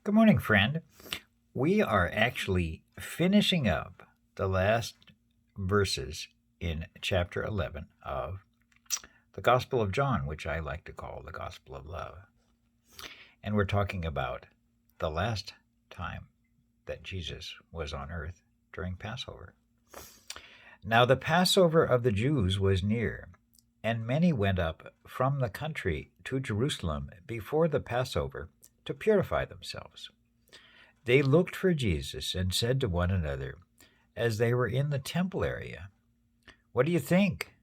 Good morning, friend. We are actually finishing up the last verses in chapter 11 of the Gospel of John, which I like to call the Gospel of Love. And we're talking about the last time that Jesus was on earth during Passover. Now, the Passover of the Jews was near, and many went up from the country to Jerusalem before the Passover to purify themselves. They looked for Jesus and said to one another, as they were in the temple area, "What do you think?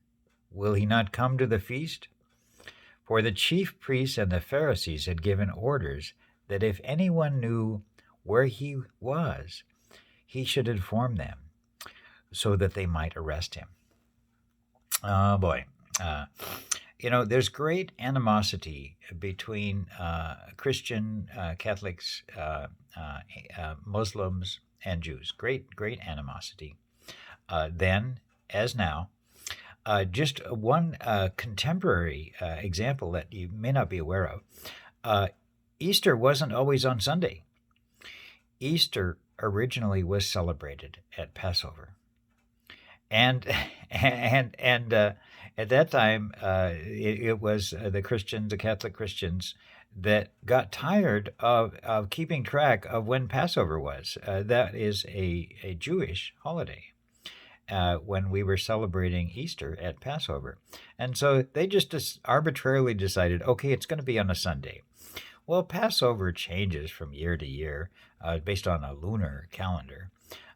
Will he not come to the feast?" For the chief priests and the Pharisees had given orders that if anyone knew where he was, he should inform them, so that they might arrest him. Oh boy. Uh, there's great animosity between Christian, Catholics, Muslims, and Jews. Great animosity. Then, as now, just one contemporary example that you may not be aware of. Easter wasn't always on Sunday. Easter originally was celebrated at Passover. And at that time, it was the Christians, the Catholic Christians, that got tired of keeping track of when Passover was. That is a Jewish holiday. When we were celebrating Easter at Passover. And so they just arbitrarily decided, okay, it's going to be on a Sunday. Well, Passover changes from year to year based on a lunar calendar.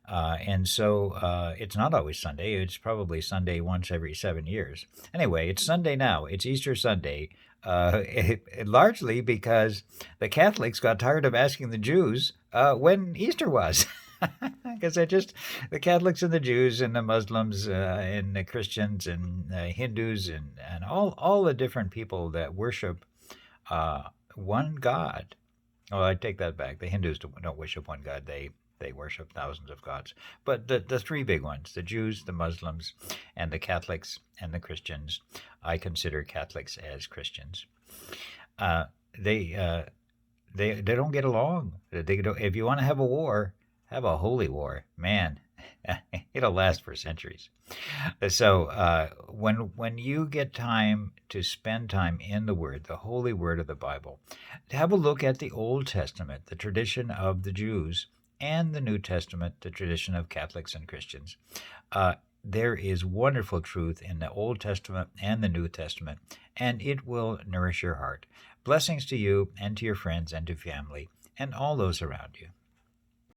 And so it's not always Sunday. It's probably Sunday once every 7 years. Anyway, it's Sunday now. It's Easter Sunday, largely because the Catholics got tired of asking the Jews when Easter was. Because the Catholics and the Jews and the Muslims and the Christians and Hindus and all the different people that worship one God. Oh, I take that back. The Hindus don't worship one God. They worship thousands of gods. But the three big ones, the Jews, the Muslims, and the Catholics and the Christians, I consider Catholics as Christians. They don't get along. If you want to have a war, have a holy war. Man, it'll last for centuries. So when you get time to spend time in the Word, the holy Word of the Bible, have a look at the Old Testament, the tradition of the Jews, and the New Testament, the tradition of Catholics and Christians. There is wonderful truth in the Old Testament and the New Testament, and it will nourish your heart. Blessings to you and to your friends and to family and all those around you.